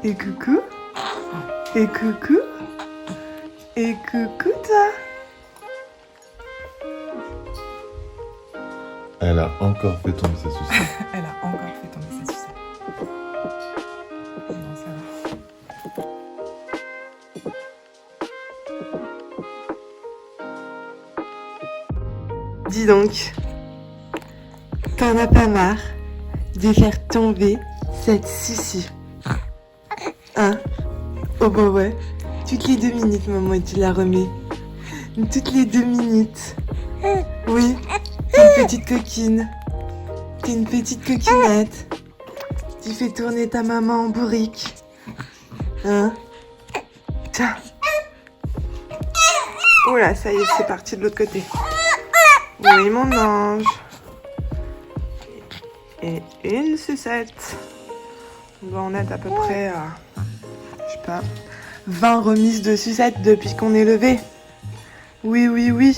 Et coucou. Et coucou. Et coucou toi. Elle a encore fait tomber sa sucette. Elle a encore fait tomber sa sucette. Non, ça va. Dis donc, t'en as pas marre de faire tomber cette sucie? Hein? Oh bah ouais, toutes les 2 minutes maman tu la remets. Toutes les 2 minutes. Oui, t'es une petite coquine. T'es une petite coquinette. Tu fais tourner ta maman en bourrique. Hein? Tiens. Oula, ça y est, c'est parti de l'autre côté. Oui, mon ange. Et une sucette. On doit en être à peu près à, je sais pas, 20 remises de sucettes depuis qu'on est levé. Oui, oui, oui.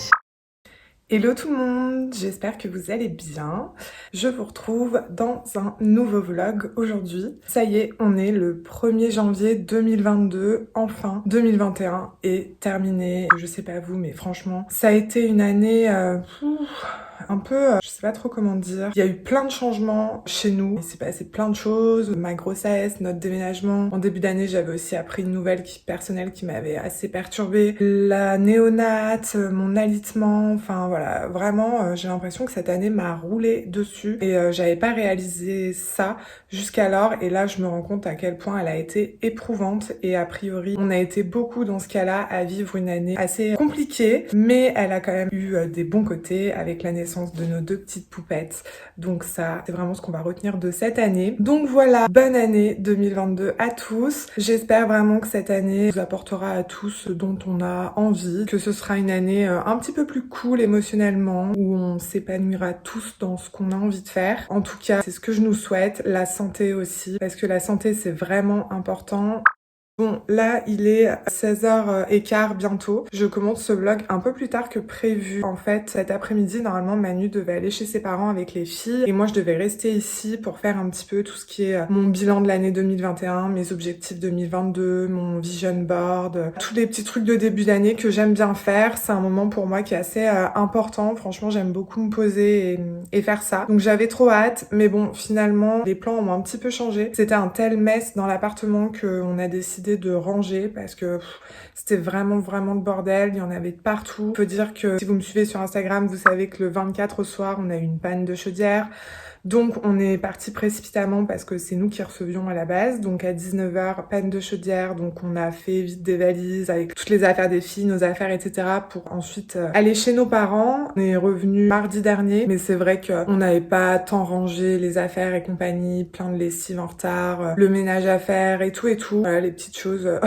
Hello tout le monde, j'espère que vous allez bien. Je vous retrouve dans un nouveau vlog aujourd'hui. Ça y est, on est le 1er janvier 2022, enfin 2021 est terminé. Je sais pas vous, mais franchement, ça a été une année un peu, je sais pas trop comment dire. Il y a eu plein de changements chez nous. Il s'est passé plein de choses. Ma grossesse, notre déménagement. En début d'année, j'avais aussi appris une nouvelle personnelle qui m'avait assez perturbée. La néonate, mon alitement, enfin voilà. Vraiment, j'ai l'impression que cette année m'a roulé dessus. Et j'avais pas réalisé ça jusqu'alors. Et là, je me rends compte à quel point elle a été éprouvante. Et a priori, on a été beaucoup dans ce cas-là à vivre une année assez compliquée. Mais elle a quand même eu des bons côtés avec la naissance de nos 2 petites poupettes. Donc ça, c'est vraiment ce qu'on va retenir de cette année. Donc voilà, bonne année 2022 à tous. J'espère vraiment que cette année vous apportera à tous ce dont on a envie, que ce sera une année un petit peu plus cool émotionnellement, où on s'épanouira tous dans ce qu'on a envie de faire. En tout cas, c'est ce que je nous souhaite. La santé aussi, parce que la santé, c'est vraiment important. Bon, là, il est 16h15 bientôt. Je commence ce vlog un peu plus tard que prévu. En fait, cet après-midi, normalement, Manu devait aller chez ses parents avec les filles. Et moi, je devais rester ici pour faire un petit peu tout ce qui est mon bilan de l'année 2021, mes objectifs 2022, mon vision board, tous les petits trucs de début d'année que j'aime bien faire. C'est un moment pour moi qui est assez important. Franchement, j'aime beaucoup me poser et faire ça. Donc, j'avais trop hâte. Mais bon, finalement, les plans ont un petit peu changé. C'était un tel mess dans l'appartement qu'on a décidé de ranger parce que c'était vraiment le bordel, il y en avait de partout. Je peux dire que si vous me suivez sur Instagram, vous savez que le 24 au soir, on a eu une panne de chaudière. Donc on est parti précipitamment parce que c'est nous qui recevions à la base. Donc à 19h, panne de chaudière, donc on a fait vite des valises avec toutes les affaires des filles, nos affaires, etc. pour ensuite aller chez nos parents. On est revenu mardi dernier, mais c'est vrai qu'on n'avait pas tant rangé les affaires et compagnie, plein de lessive en retard, le ménage à faire et tout. Voilà, les petites choses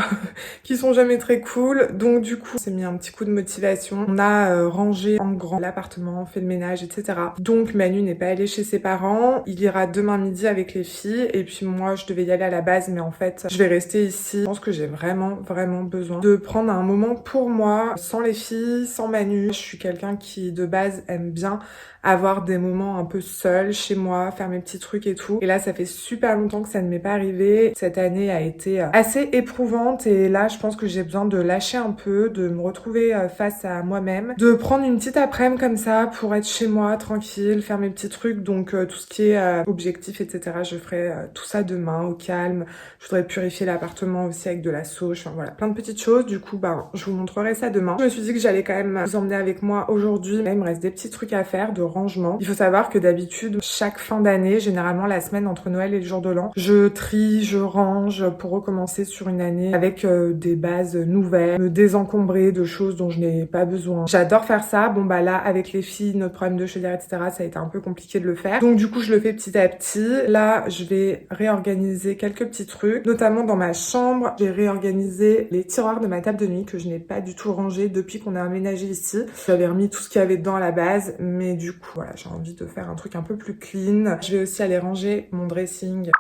qui sont jamais très cool. Donc du coup, on s'est mis un petit coup de motivation. On a rangé en grand l'appartement, fait le ménage, etc. Donc Manu n'est pas allé chez ses parents. Il ira demain midi avec les filles et puis moi je devais y aller à la base mais en fait je vais rester ici. Je pense que j'ai vraiment besoin de prendre un moment pour moi, sans les filles, sans Manu. Je suis quelqu'un qui de base aime bien avoir des moments un peu seul chez moi, faire mes petits trucs et tout. Et là ça fait super longtemps que ça ne m'est pas arrivé. Cette année a été assez éprouvante et là je pense que j'ai besoin de lâcher un peu, de me retrouver face à moi-même, de prendre une petite après-midi comme ça pour être chez moi tranquille, faire mes petits trucs. Donc tout ce qui est objectif, etc. Je ferai tout ça demain au calme. Je voudrais purifier l'appartement aussi avec de la sauge. Enfin voilà, plein de petites choses. Du coup, je vous montrerai ça demain. Je me suis dit que j'allais quand même vous emmener avec moi aujourd'hui. Là, il me reste des petits trucs à faire de rangement. Il faut savoir que d'habitude, chaque fin d'année, généralement la semaine entre Noël et le jour de l'an, je trie, je range pour recommencer sur une année avec des bases nouvelles, me désencombrer de choses dont je n'ai pas besoin. J'adore faire ça. Bon là, avec les filles, notre problème de chaudière, etc., ça a été un peu compliqué de le faire. Donc du coup, je le fais petit à petit. Là, je vais réorganiser quelques petits trucs, notamment dans ma chambre. J'ai réorganisé les tiroirs de ma table de nuit que je n'ai pas du tout rangé depuis qu'on a emménagé ici. J'avais remis tout ce qu'il y avait dedans à la base, mais du coup, voilà, j'ai envie de faire un truc un peu plus clean. Je vais aussi aller ranger mon dressing.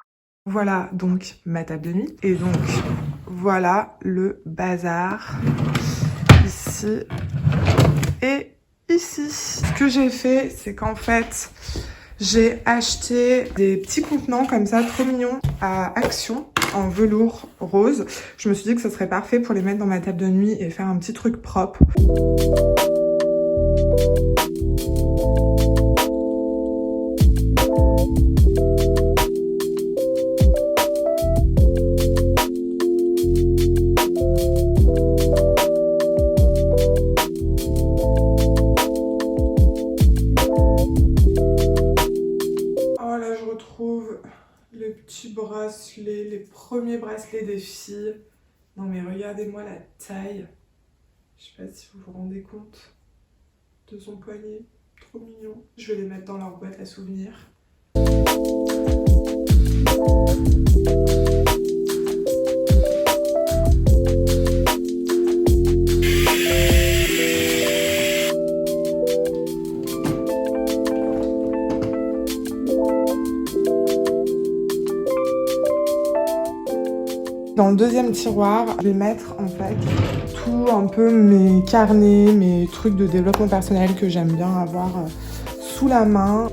Voilà donc ma table de nuit. Et donc, voilà le bazar ici et ici. Ce que j'ai fait, c'est qu'en fait, j'ai acheté des petits contenants comme ça, trop mignons, à Action. en velours rose. Je me suis dit que ce serait parfait pour les mettre dans ma table de nuit et faire un petit truc propre. Les petits bracelets, les premiers bracelets des filles. Non mais regardez-moi la taille. Je sais pas si vous vous rendez compte de son poignet. Trop mignon. Je vais les mettre dans leur boîte à souvenirs. Dans le deuxième tiroir, je vais mettre en fait tout un peu mes carnets, mes trucs de développement personnel que j'aime bien avoir sous la main.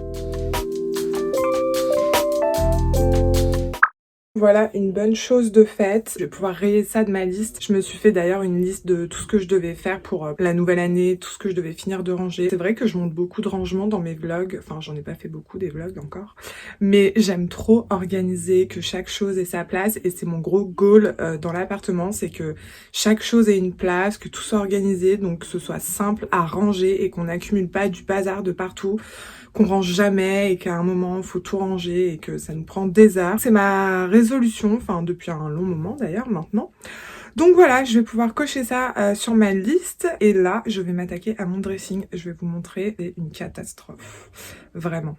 Voilà une bonne chose de faite. Je vais pouvoir rayer ça de ma liste. Je me suis fait d'ailleurs une liste de tout ce que je devais faire pour la nouvelle année, tout ce que je devais finir de ranger. C'est vrai que je monte beaucoup de rangements dans mes vlogs. Enfin, j'en ai pas fait beaucoup des vlogs encore. Mais j'aime trop organiser, que chaque chose ait sa place. Et c'est mon gros goal dans l'appartement, c'est que chaque chose ait une place, que tout soit organisé, donc que ce soit simple à ranger et qu'on n'accumule pas du bazar de partout, qu'on range jamais et qu'à un moment il faut tout ranger et que ça nous prend des heures. C'est ma résolution, enfin depuis un long moment d'ailleurs maintenant. Donc voilà, je vais pouvoir cocher ça sur ma liste et là je vais m'attaquer à mon dressing. Je vais vous montrer, c'est une catastrophe, vraiment.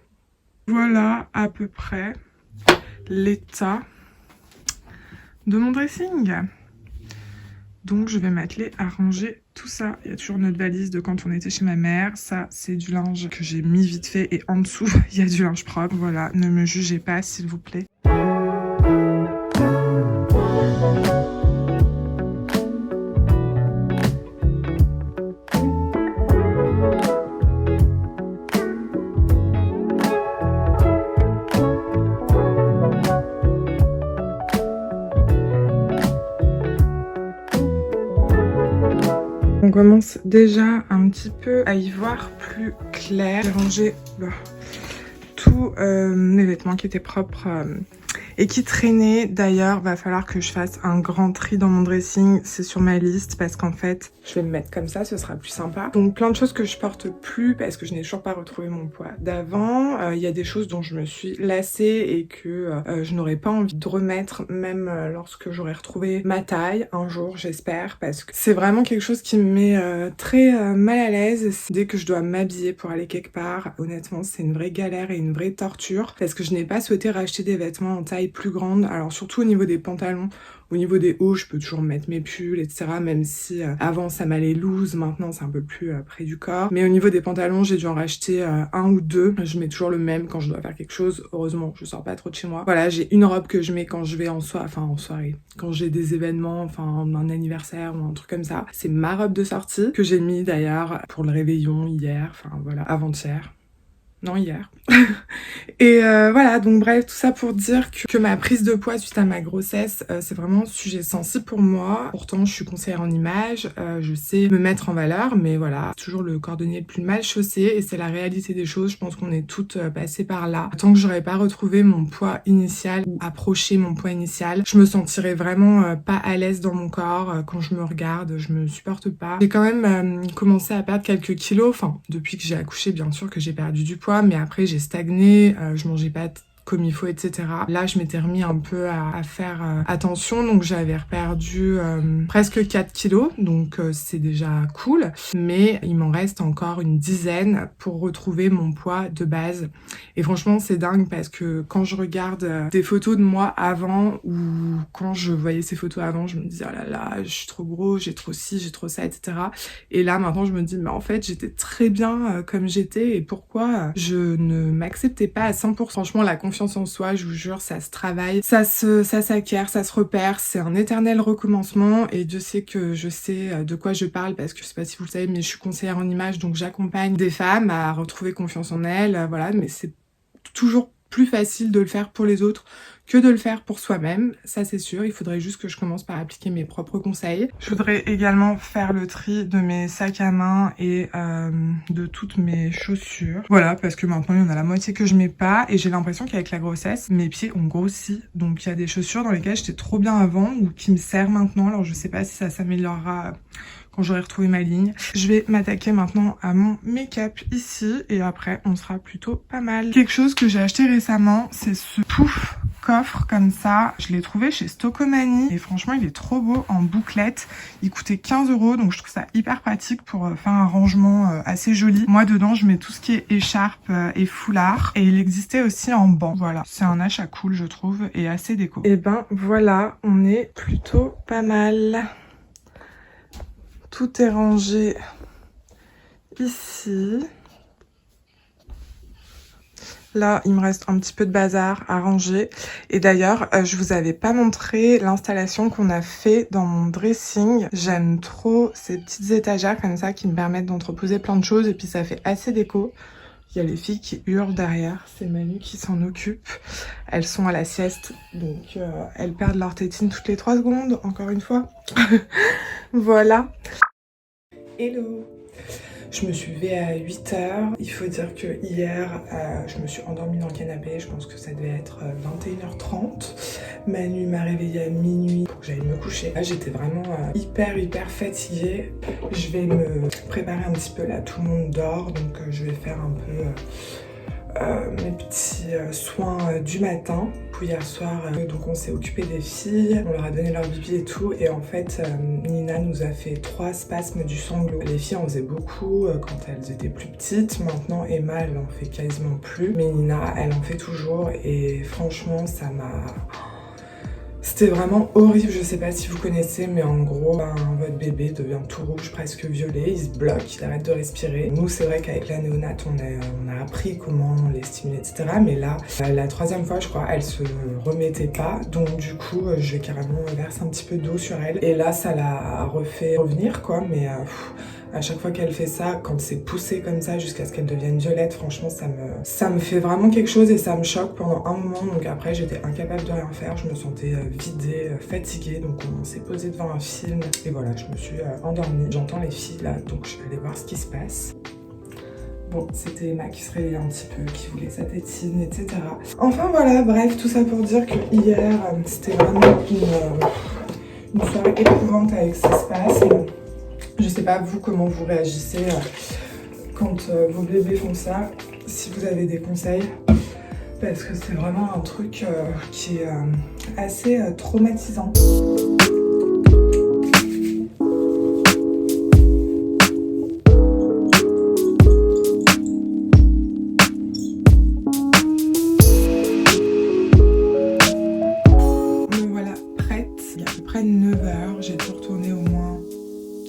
Voilà à peu près l'état de mon dressing. Donc je vais m'atteler à ranger tout ça. Il y a toujours notre valise de quand on était chez ma mère. Ça, c'est du linge que j'ai mis vite fait. Et en dessous, il y a du linge propre. Voilà, ne me jugez pas, s'il vous plaît. On commence déjà un petit peu à y voir plus clair. J'ai rangé tous mes vêtements qui étaient propres et qui traînaient. D'ailleurs, va falloir que je fasse un grand tri dans mon dressing. C'est sur ma liste parce qu'en fait, je vais me mettre comme ça, ce sera plus sympa. Donc plein de choses que je porte plus parce que je n'ai toujours pas retrouvé mon poids d'avant. Il y a des choses dont je me suis lassée et que je n'aurais pas envie de remettre même lorsque j'aurai retrouvé ma taille un jour, j'espère, parce que c'est vraiment quelque chose qui me met très mal à l'aise. Dès que je dois m'habiller pour aller quelque part, honnêtement, c'est une vraie galère et une vraie torture parce que je n'ai pas souhaité racheter des vêtements en taille plus grande. Alors surtout au niveau des pantalons. Au niveau des hauts, je peux toujours mettre mes pulls, etc. Même si avant ça m'allait loose, maintenant c'est un peu plus près du corps. Mais au niveau des pantalons, j'ai dû en racheter un ou deux. Je mets toujours le même quand je dois faire quelque chose. Heureusement, je sors pas trop de chez moi. Voilà, j'ai une robe que je mets quand je vais en soirée. Quand j'ai des événements, enfin un anniversaire ou un truc comme ça. C'est ma robe de sortie que j'ai mis d'ailleurs pour le réveillon hier, enfin voilà, avant-hier. Non, hier. Et voilà, donc bref, tout ça pour dire que ma prise de poids suite à ma grossesse, c'est vraiment un sujet sensible pour moi. Pourtant, je suis conseillère en image, je sais me mettre en valeur, mais voilà, toujours le cordonnier le plus mal chaussé et c'est la réalité des choses. Je pense qu'on est toutes passées par là. Tant que j'aurais pas retrouvé mon poids initial ou approché mon poids initial, je me sentirais vraiment pas à l'aise dans mon corps. Quand je me regarde, je me supporte pas. J'ai quand même commencé à perdre quelques kilos, enfin, depuis que j'ai accouché, bien sûr que j'ai perdu du poids, mais après j'ai stagné, je mangeais pas comme il faut, etc. Là, je m'étais remis un peu à faire attention, donc j'avais perdu presque 4 kilos, donc c'est déjà cool, mais il m'en reste encore une dizaine pour retrouver mon poids de base. Et franchement, c'est dingue parce que quand je regarde des photos de moi avant, ou quand je voyais ces photos avant, je me disais, oh là là, je suis trop gros, j'ai trop ci, j'ai trop ça, etc. Et là, maintenant, je me dis, mais en fait, j'étais très bien comme j'étais, et pourquoi je ne m'acceptais pas à 100%. Franchement, la confiance en soi, je vous jure, ça se travaille, ça s'acquiert, ça se repère, c'est un éternel recommencement et Dieu sait que je sais de quoi je parle parce que je sais pas si vous le savez, mais je suis conseillère en image, donc j'accompagne des femmes à retrouver confiance en elles, voilà, mais c'est toujours plus facile de le faire pour les autres que de le faire pour soi-même, ça c'est sûr. Il faudrait juste que je commence par appliquer mes propres conseils. Je voudrais également faire le tri de mes sacs à main et de toutes mes chaussures. Voilà, parce que maintenant il y en a la moitié que je mets pas et j'ai l'impression qu'avec la grossesse, mes pieds ont grossi. Donc il y a des chaussures dans lesquelles j'étais trop bien avant ou qui me servent maintenant. Alors je sais pas si ça s'améliorera quand j'aurai retrouvé ma ligne. Je vais m'attaquer maintenant à mon make-up ici et après on sera plutôt pas mal. Quelque chose que j'ai acheté récemment, c'est ce pouf coffre comme ça. Je l'ai trouvé chez Stocomanie et franchement il est trop beau en bouclette. Il coûtait 15 € donc je trouve ça hyper pratique pour faire un rangement assez joli. Moi dedans je mets tout ce qui est écharpe et foulard et il existait aussi en banc. Voilà, c'est un achat cool je trouve et assez déco. Et ben voilà, on est plutôt pas mal. Tout est rangé ici. Là, il me reste un petit peu de bazar à ranger. Et d'ailleurs, je vous avais pas montré l'installation qu'on a fait dans mon dressing. J'aime trop ces petites étagères comme ça qui me permettent d'entreposer plein de choses. Et puis ça fait assez déco. Il y a les filles qui hurlent derrière. C'est Manu qui s'en occupe. Elles sont à la sieste. Donc elles perdent leur tétine toutes les 3 secondes, encore une fois. Voilà. Hello! Je me suis levée à 8 h. Il faut dire que hier, je me suis endormie dans le canapé. Je pense que ça devait être 21h30. Manu m'a réveillée à minuit pour que j'aille me coucher. Là, j'étais vraiment hyper fatiguée. Je vais me préparer un petit peu là. Tout le monde dort, donc je vais faire un peu mes petits soins du matin. Puis hier soir, donc on s'est occupé des filles, on leur a donné leur bibi et tout, et en fait Nina nous a fait 3 spasmes du sanglot. Les filles en faisaient beaucoup quand elles étaient plus petites. Maintenant Emma elle en fait quasiment plus, mais Nina elle en fait toujours et franchement ça m'a... C'était vraiment horrible, je sais pas si vous connaissez, mais en gros, votre bébé devient tout rouge, presque violet, il se bloque, il arrête de respirer. Nous, c'est vrai qu'avec la néonate, on a appris comment les stimuler, etc. Mais là, la 3e fois, je crois, elle se remettait pas. Donc du coup, je vais carrément verser un petit peu d'eau sur elle. Et là, ça l'a refait revenir, quoi, mais... à chaque fois qu'elle fait ça, quand c'est poussé comme ça jusqu'à ce qu'elle devienne violette, franchement ça me fait vraiment quelque chose et ça me choque pendant un moment. Donc après j'étais incapable de rien faire, je me sentais vidée, fatiguée, donc on s'est posé devant un film et voilà, je me suis endormie. J'entends les filles là, donc je vais aller voir ce qui se passe. Bon, c'était Emma qui se réveillait un petit peu, qui voulait sa tétine, etc. Enfin voilà, bref, tout ça pour dire que hier, c'était vraiment une soirée éprouvante avec ce qui se passe. Je sais pas vous comment vous réagissez quand vos bébés font ça, si vous avez des conseils, parce que c'est vraiment un truc qui est assez traumatisant. Me voilà prête, il y a à peu près 9 h, j'ai dû retourner au moins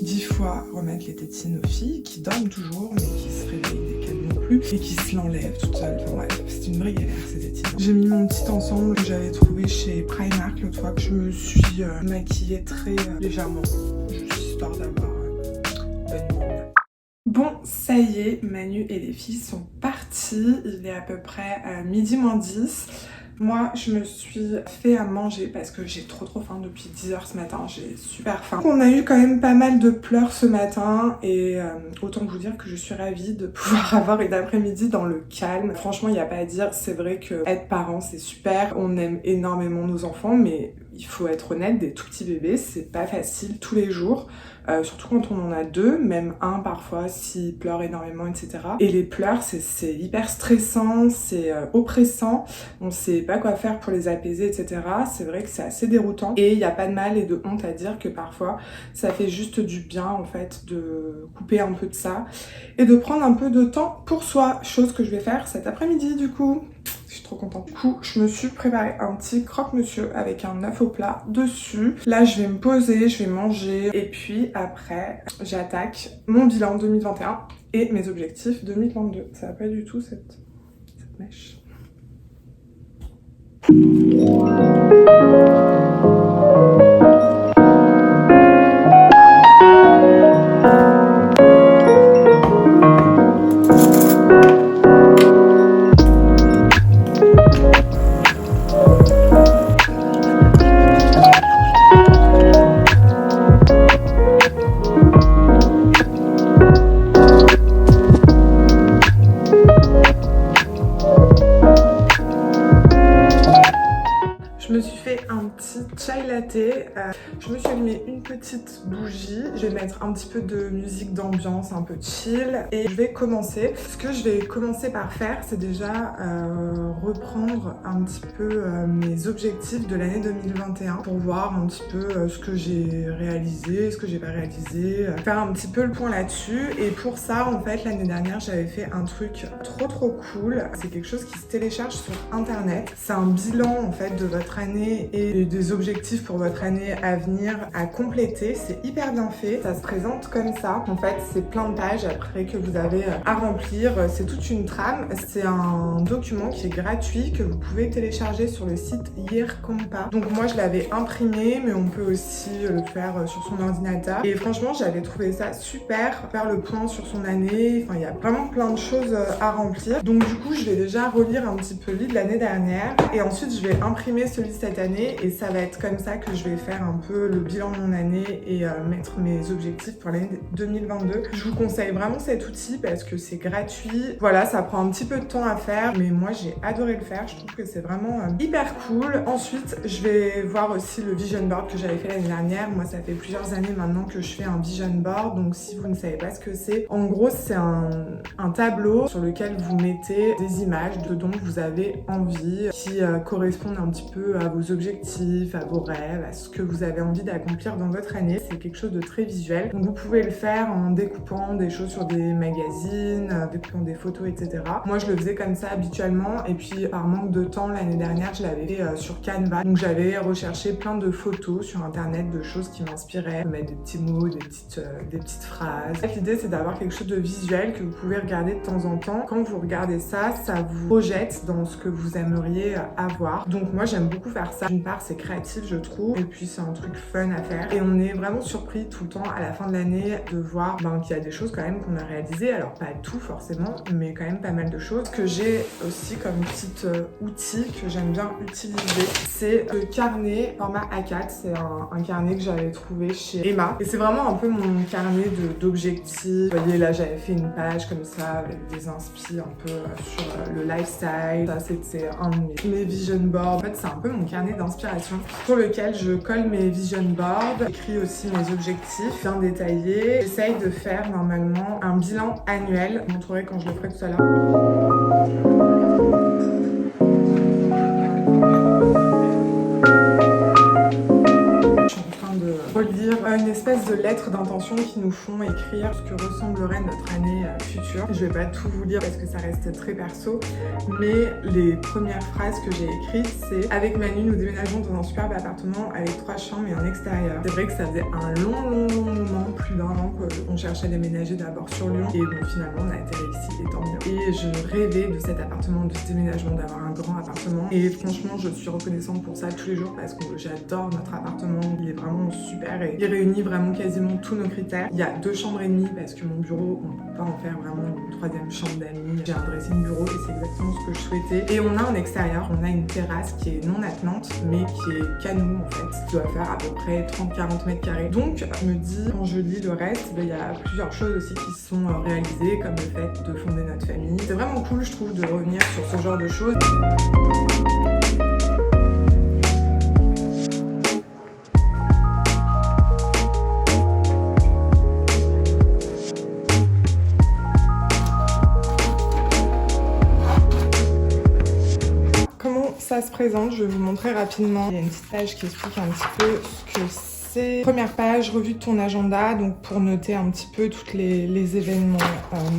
10 fois remettre les tétines aux filles qui dorment toujours mais qui se réveillent dès qu'elles n'ont plus et qui se l'enlèvent toutes seules. Enfin bref, c'est une vraie galère ces tétines. J'ai mis mon petit ensemble que j'avais trouvé chez Primark l'autre fois que je me suis maquillée très légèrement, juste histoire d'avoir bonne mine. Bon, ça y est, Manu et les filles sont partis. Il est à peu près 12h moins 10. Moi, je me suis fait à manger parce que j'ai trop faim depuis 10 h ce matin, j'ai super faim. On a eu quand même pas mal de pleurs ce matin et autant vous dire que je suis ravie de pouvoir avoir une après-midi dans le calme. Franchement, il n'y a pas à dire, c'est vrai que être parent c'est super, on aime énormément nos enfants, mais il faut être honnête, des tout petits bébés, c'est pas facile tous les jours. Surtout quand on en a 2, même un parfois s'il pleure énormément, etc. Et les pleurs, c'est hyper stressant, c'est oppressant, on sait pas quoi faire pour les apaiser, etc. C'est vrai que c'est assez déroutant et il n'y a pas de mal et de honte à dire que parfois ça fait juste du bien en fait de couper un peu de ça et de prendre un peu de temps pour soi, chose que je vais faire cet après-midi du coup. Je suis trop contente. Du coup, je me suis préparé un petit croque-monsieur avec un œuf au plat dessus. Là, je vais me poser, je vais manger. Et puis après, j'attaque mon bilan 2021 et mes objectifs 2022. Ça va pas du tout cette mèche. chai latte. Je me suis allumé une petite bougie. Je vais mettre un petit peu de musique d'ambiance, un peu chill. Et je vais commencer. Ce que je vais commencer par faire, c'est déjà reprendre un petit peu mes objectifs de l'année 2021 pour voir un petit peu ce que j'ai réalisé, ce que j'ai pas réalisé, faire un petit peu le point là-dessus. Et pour ça, en fait, l'année dernière, j'avais fait un truc trop cool. C'est quelque chose qui se télécharge sur internet. C'est un bilan en fait de votre année et des objectifs pour votre année à venir à compléter. C'est hyper bien fait. Ça se présente comme ça. En fait, c'est plein de pages après que vous avez à remplir. C'est toute une trame. C'est un document qui est gratuit que vous pouvez télécharger sur le site Yearcompa. Donc moi, je l'avais imprimé, mais on peut aussi le faire sur son ordinateur. Et franchement, j'avais trouvé ça super. Faire le point sur son année. Enfin, il y a vraiment plein de choses à remplir. Donc du coup, je vais déjà relire un petit peu lui de l'année dernière. Et ensuite, je vais imprimer celui de cette année. Et ça va être comme ça que je vais faire un peu le bilan de mon année et mettre mes objectifs pour l'année 2022. Je vous conseille vraiment cet outil parce que c'est gratuit. Voilà, ça prend un petit peu de temps à faire. Mais moi, j'ai adoré le faire. Je trouve que c'est vraiment hyper cool. Ensuite, je vais voir aussi le vision board que j'avais fait l'année dernière. Moi, ça fait plusieurs années maintenant que je fais un vision board. Donc, si vous ne savez pas ce que c'est, en gros, c'est un tableau sur lequel vous mettez des images de dont vous avez envie, qui correspondent un petit peu à vos objectifs, à vos rêves, à ce que vous avez envie d'accomplir dans votre année. C'est quelque chose de très visuel. Donc, vous pouvez le faire en découpant des choses sur des magazines, découpant des photos, etc. Moi, je le faisais comme ça habituellement. Et puis, par manque de temps, l'année dernière, je l'avais fait sur Canva. Donc, j'avais recherché plein de photos sur Internet de choses qui m'inspiraient. Mettre des petits mots, des petites phrases. L'idée, c'est d'avoir quelque chose de visuel que vous pouvez regarder de temps en temps. Quand vous regardez ça, ça vous projette dans ce que vous aimeriez avoir. Donc moi, j'aime beaucoup faire ça. D'une part, c'est créatif, je trouve. Et puis, c'est un truc fun à faire. Et on est vraiment surpris tout le temps à la fin de l'année de voir qu'il y a des choses quand même qu'on a réalisées. Alors, pas tout forcément, mais quand même pas mal de choses. Ce que j'ai aussi comme petit outil que j'aime bien utiliser, c'est le carnet format A4. C'est un carnet que j'avais trouvé chez Emma. Et c'est vraiment un peu mon carnet d'objectifs. Vous voyez, là, j'avais fait une page comme ça avec des inspi un peu sur le lifestyle. Ça, c'était un de mes vision boards. En fait, c'est un peu mon carnet d'inspiration sur lequel je colle mes vision boards. J'écris aussi mes objectifs bien détaillés. J'essaye de faire normalement un bilan annuel. Je vous montrerai quand je le ferai tout à l'heure. Relire une espèce de lettre d'intention qui nous font écrire ce que ressemblerait notre année future. Je vais pas tout vous lire parce que ça reste très perso, mais les premières phrases que j'ai écrites, c'est: avec Manu, nous déménageons dans un superbe appartement avec 3 chambres et un extérieur. C'est vrai que ça faisait un long moment, plus d'1 an qu'on cherchait à déménager d'abord sur Lyon, et bon, finalement on a atterri ici et tant mieux. Et je rêvais de cet appartement, de ce déménagement, d'avoir un grand appartement, et franchement je suis reconnaissante pour ça tous les jours parce que j'adore notre appartement. Il est vraiment super et il réunit vraiment quasiment tous nos critères. Il y a 2 chambres et demie parce que mon bureau, on peut pas en faire vraiment une 3e chambre d'amis. J'ai un dressing bureau et c'est exactement ce que je souhaitais. Et on a un extérieur, on a une terrasse qui est non attenante mais qui est canou en fait, qui doit faire à peu près 30-40 mètres carrés. Donc je me dis, quand je lis le reste, il y a plusieurs choses aussi qui sont réalisées, comme le fait de fonder notre famille. C'est vraiment cool, je trouve, de revenir sur ce genre de choses. Ça se présente, je vais vous montrer rapidement. Il y a une petite page qui explique un petit peu ce que c'est. Première page, revue de ton agenda, donc pour noter un petit peu tous les événements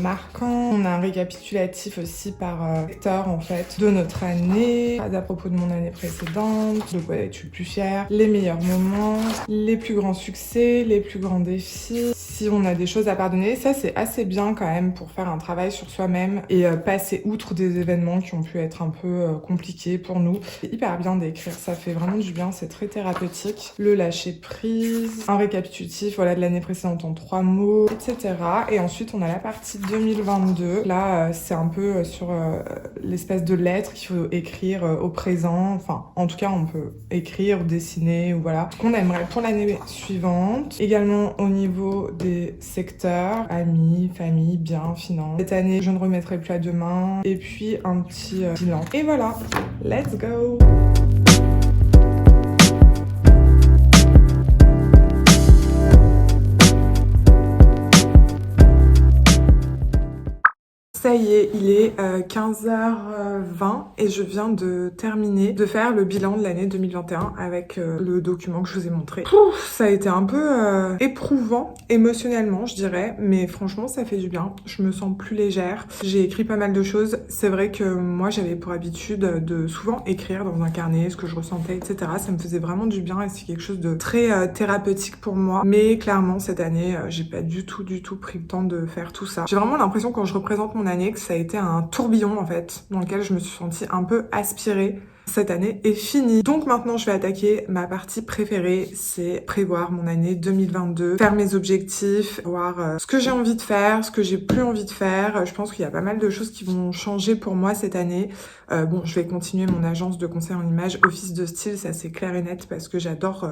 marquants. On a un récapitulatif aussi par secteur en fait de notre année, à propos de mon année précédente, de quoi es-tu le plus fier, les meilleurs moments, les plus grands succès, les plus grands défis. Si on a des choses à pardonner, ça c'est assez bien quand même pour faire un travail sur soi-même et passer outre des événements qui ont pu être un peu compliqués pour nous. C'est hyper bien d'écrire, ça fait vraiment du bien, c'est très thérapeutique. Le lâcher prise, un récapitulatif voilà, de l'année précédente en 3 mots, etc. Et ensuite on a la partie 2022. Là c'est un peu sur l'espèce de lettre qu'il faut écrire au présent. Enfin en tout cas on peut écrire, dessiner ou voilà ce qu'on aimerait pour l'année suivante. Également au niveau des secteurs, amis, famille, biens, finances. Cette année, je ne remettrai plus à demain. Et puis, un petit bilan. Et voilà, let's go! Ça y est, il est 15h20 et je viens de terminer de faire le bilan de l'année 2021 avec le document que je vous ai montré. Ça a été un peu éprouvant émotionnellement, je dirais, mais franchement, ça fait du bien. Je me sens plus légère. J'ai écrit pas mal de choses. C'est vrai que moi, j'avais pour habitude de souvent écrire dans un carnet ce que je ressentais, etc. Ça me faisait vraiment du bien et c'est quelque chose de très thérapeutique pour moi. Mais clairement, cette année, j'ai pas du tout pris le temps de faire tout ça. J'ai vraiment l'impression quand je représente mon année que ça a été un tourbillon en fait, dans lequel je me suis sentie un peu aspirée. Cette année est finie. Donc maintenant, je vais attaquer ma partie préférée, c'est prévoir mon année 2022, faire mes objectifs, voir ce que j'ai envie de faire, ce que j'ai plus envie de faire. Je pense qu'il y a pas mal de choses qui vont changer pour moi cette année. Bon, je vais continuer mon agence de conseil en images, Office de Style, ça c'est clair et net parce que j'adore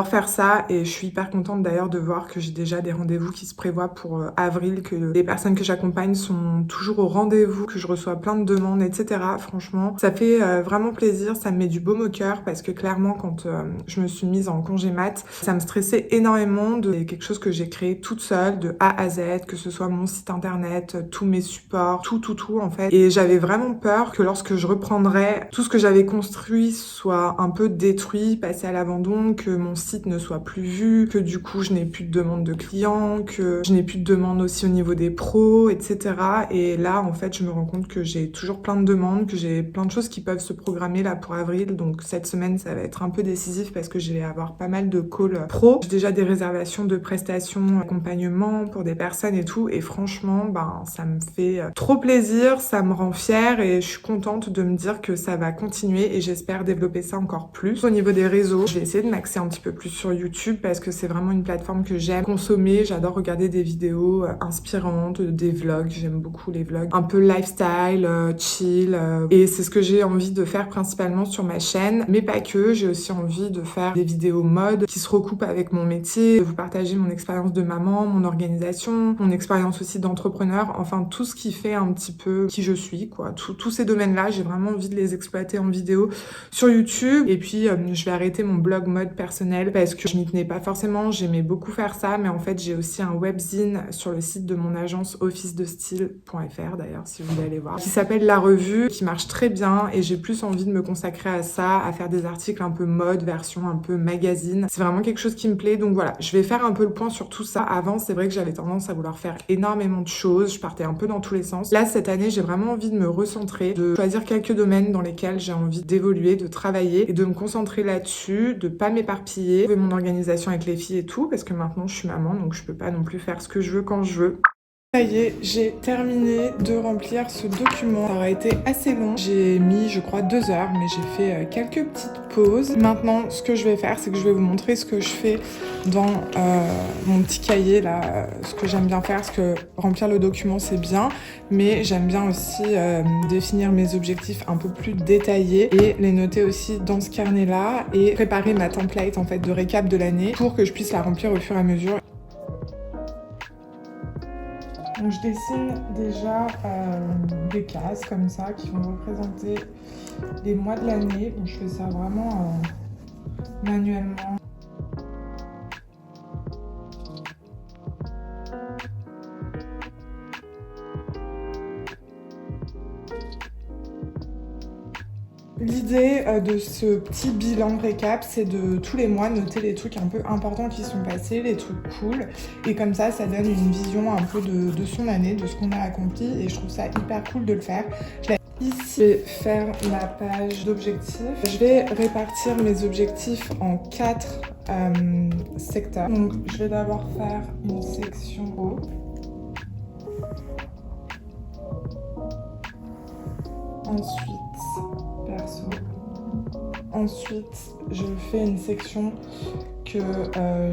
faire ça et je suis hyper contente d'ailleurs de voir que j'ai déjà des rendez-vous qui se prévoient pour avril, que les personnes que j'accompagne sont toujours au rendez-vous, que je reçois plein de demandes, etc. Franchement, ça fait vraiment plaisir, ça me met du baume au cœur parce que clairement quand je me suis mise en congé mat, ça me stressait énormément de quelque chose que j'ai créé toute seule de A à Z, que ce soit mon site internet, tous mes supports, tout en fait. Et j'avais vraiment peur que lorsque je reprendrais, tout ce que j'avais construit soit un peu détruit, passé à l'abandon, que mon site ne soit plus vu, que du coup je n'ai plus de demandes de clients, que je n'ai plus de demandes aussi au niveau des pros, etc. Et là en fait je me rends compte que j'ai toujours plein de demandes, que j'ai plein de choses qui peuvent se programmer là pour avril. Donc cette semaine ça va être un peu décisif parce que je vais avoir pas mal de calls pro. J'ai déjà des réservations de prestations, accompagnement pour des personnes et tout. Et franchement ça me fait trop plaisir, ça me rend fière et je suis contente de me dire que ça va continuer et j'espère développer ça encore plus. Au niveau des réseaux, je vais essayer de m'axer un petit peu plus sur YouTube parce que c'est vraiment une plateforme que j'aime consommer. J'adore regarder des vidéos inspirantes, des vlogs. J'aime beaucoup les vlogs un peu lifestyle, chill. Et c'est ce que j'ai envie de faire principalement sur ma chaîne. Mais pas que, j'ai aussi envie de faire des vidéos mode qui se recoupent avec mon métier, de vous partager mon expérience de maman, mon organisation, mon expérience aussi d'entrepreneur. Enfin, tout ce qui fait un petit peu qui je suis, quoi. Tous ces domaines-là, j'ai vraiment envie de les exploiter en vidéo sur YouTube. Et puis, je vais arrêter mon blog mode personnel parce que je m'y tenais pas forcément. J'aimais beaucoup faire ça, mais en fait, j'ai aussi un webzine sur le site de mon agence officedestyle.fr d'ailleurs, si vous voulez aller voir, qui s'appelle La Revue, qui marche très bien et j'ai plus envie de me consacrer à ça, à faire des articles un peu mode, version un peu magazine. C'est vraiment quelque chose qui me plaît. Donc voilà, je vais faire un peu le point sur tout ça. Avant, c'est vrai que j'avais tendance à vouloir faire énormément de choses. Je partais un peu dans tous les sens. Là, cette année, j'ai vraiment envie de me recentrer, de choisir quelques domaines dans lesquels j'ai envie d'évoluer, de travailler et de me concentrer là-dessus, de pas m'éparpiller, trouver mon organisation avec les filles et tout, parce que maintenant je suis maman, donc je peux pas non plus faire ce que je veux quand je veux. Ça y est, j'ai terminé de remplir ce document. Ça aurait été assez long. J'ai mis, je crois, 2 heures, mais j'ai fait quelques petites pauses. Maintenant, ce que je vais faire, c'est que je vais vous montrer ce que je fais dans mon petit cahier, là. Ce que j'aime bien faire, parce que remplir le document, c'est bien, mais j'aime bien aussi définir mes objectifs un peu plus détaillés et les noter aussi dans ce carnet-là et préparer ma template, en fait, de récap de l'année pour que je puisse la remplir au fur et à mesure. Donc je dessine déjà des cases comme ça qui vont représenter les mois de l'année. Donc je fais ça vraiment manuellement. L'idée de ce petit bilan récap, c'est de tous les mois noter les trucs un peu importants qui sont passés, les trucs cool. Et comme ça donne une vision un peu de son année, de ce qu'on a accompli. Et je trouve ça hyper cool de le faire. Ici, je vais faire ma page d'objectifs. Je vais répartir mes objectifs en 4 secteurs. Donc, je vais d'abord faire une section haut. Ensuite, perso. Ensuite, je fais une section que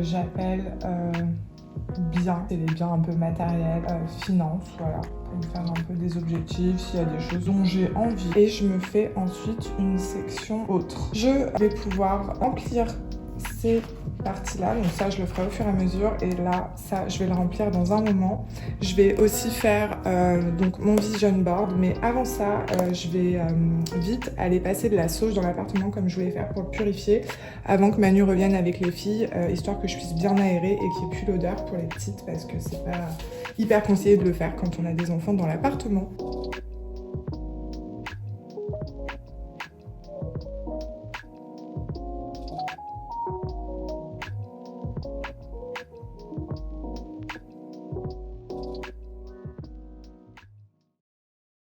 j'appelle bien. C'est les biens un peu matériels, finances, voilà. Pour me faire un peu des objectifs, s'il y a des choses dont j'ai envie. Et je me fais ensuite une section autre. Je vais pouvoir remplir ces parties-là. Donc ça, je le ferai au fur et à mesure. Et là, ça, je vais le remplir dans un moment. Je vais aussi faire donc mon vision board. Mais avant ça, je vais vite aller passer de la sauge dans l'appartement comme je voulais faire pour le purifier avant que Manu revienne avec les filles, histoire que je puisse bien aérer et qu'il n'y ait plus l'odeur pour les petites parce que c'est pas hyper conseillé de le faire quand on a des enfants dans l'appartement.